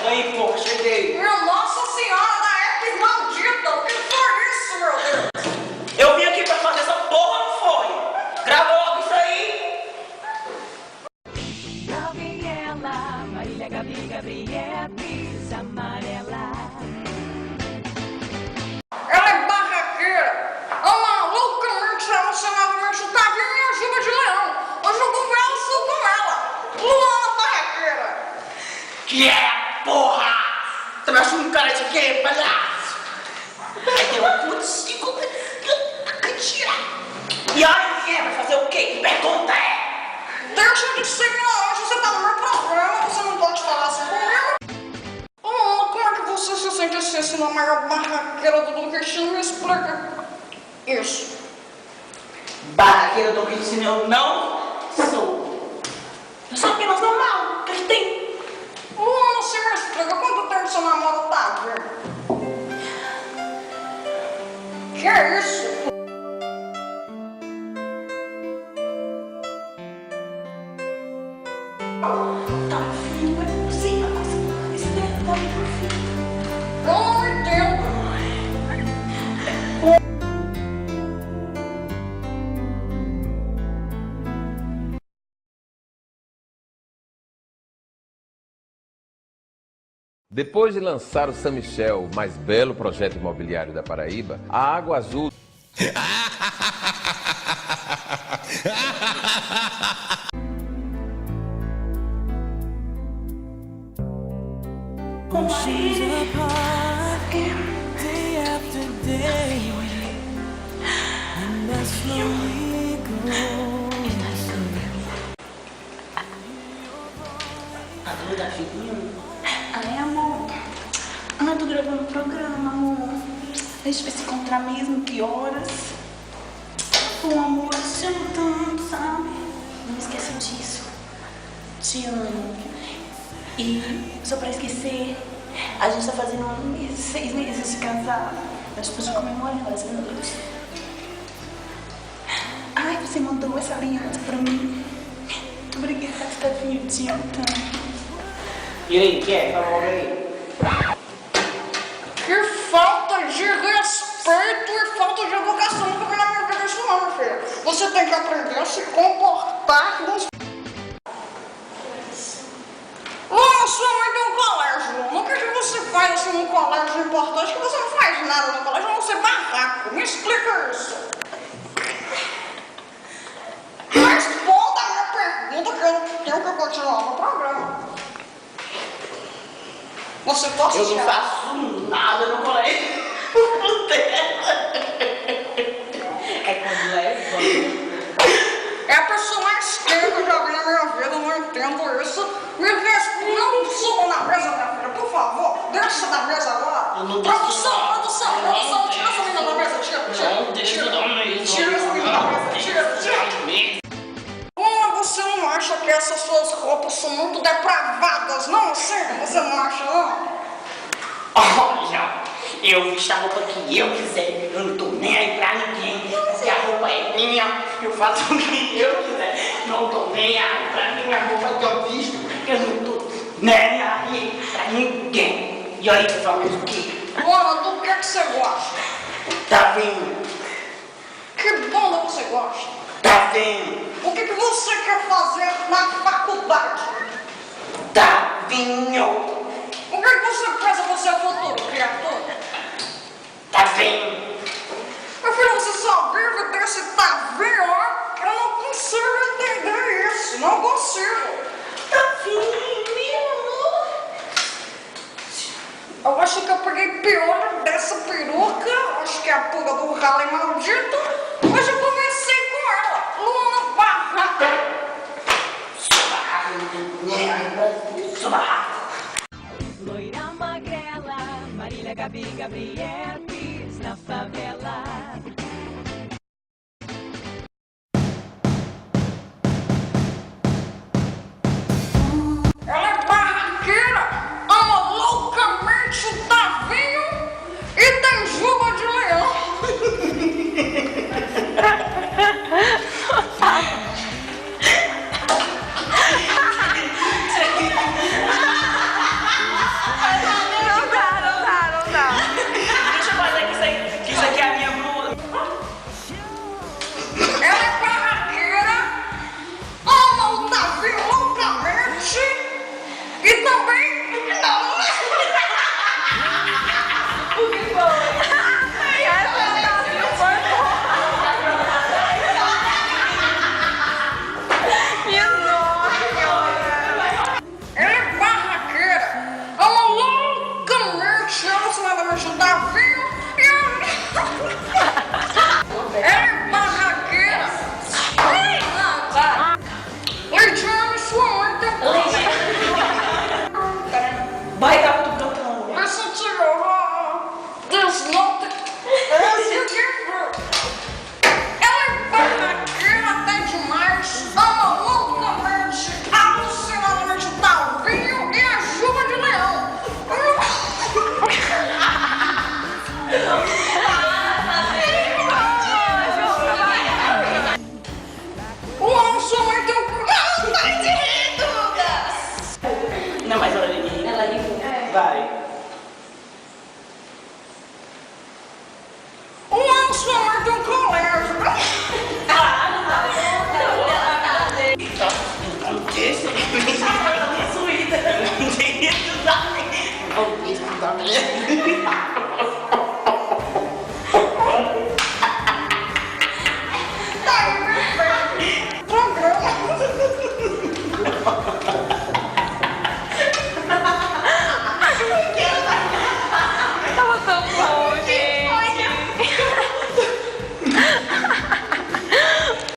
Aí, pô, cheguei. Minha Nossa Senhora da herpes maldita! O que foi isso, meu Deus? Eu vim aqui pra fazer essa porra, não foi? Grava logo isso aí. Gabriela, Marília, Gabriela, Cris Amarela. Ela é barraqueira! A malucamente relacionadamente tá vindo em ajuda de leão! Hoje eu vou ver o sul com ela! Luana barraqueira! Que é, porra? Tá me achando cara de quê, palhaço? Aí deu um contigo. E aí, vai fazer o quê? Que pergunta é? Deixa de ser ignorante, você tá no meu programa, você não pode falar assim comigo! Luana, como é que você se sente assim, sendo a maior barraqueira do nordestino? Me explica isso. Barraqueira do Rio eu não sou. Eu sou apenas normal, que tem. Luana, você me explica quanto tempo seu namoro tá, velho? Que é isso? Tá filho, mas você esse tempo tá pro fim. Eu não entendo. Depois de lançar o San Michel, o mais belo projeto imobiliário da Paraíba, a Água Azul She's apart day after day, and I slowly go. Tá doida, filhinho? Ai, amor. Ai, tô gravando o programa, amor. A gente vai se encontrar mesmo, que horas? Pô, amor, eu te amo tanto, sabe? Não esqueça disso. Te amo. E, só pra esquecer, a gente tá fazendo 6 meses de casado. A gente pode comemorar essa noite. Ai, você mandou essa aliança pra mim. Muito obrigada, Tavinho. Eu te amo tanto. E aí, que é? Fala logo aí. Que falta de respeito e falta de educação nunca vi na minha vida isso não, meu filho. Você tem que aprender a se comportar com os... Luana, sua mãe tem um colégio, Luana. O que você faz assim num colégio importante que você não faz nada no colégio, a não ser barraco? Me explica isso. Responda a minha pergunta que eu tenho que continuar no programa. Você gosta Eu de não faço nada no colégio. É quando leva. É a pessoa mais quente que eu já vi na minha vida, eu não entendo isso. Me responda, não suba na mesa, minha filha, por favor. Desça da mesa agora. Eu não Produção, desço, produção, tira essa menina da mesa, tira. Não, deixa eu dar uma mesa. Tira essa menina da mesa, tira. Como você não acha que essas suas roupas são muito depravadas, não? Sim, você não acha, não? Olha, eu visto a roupa que eu quiser, eu não tô nem aí pra ninguém. Se a roupa é minha, eu faço o que eu quiser. Não tô nem aí pra minha roupa que eu visto, eu não tô nem aí pra ninguém. E aí, tu fala o quê? Luana, do que você gosta? Tá vendo? Que banda você gosta? Tá vendo? O que você quer fazer na faculdade? Tá vendo? O que você pensa que você é o futuro, criatura? Tá vendo? Meu filho, você só vive desse tá vendo, ó? Eu não consigo entender isso, não consigo. Tá vendo, meu amor? Eu acho que eu peguei piolho dessa peruca, acho que é a pulga do ralo maldito. Hoje eu comecei com ela, Luana Barraca. Sou barraco. Loira magrela, Marília, Gabriela, Cris na favela.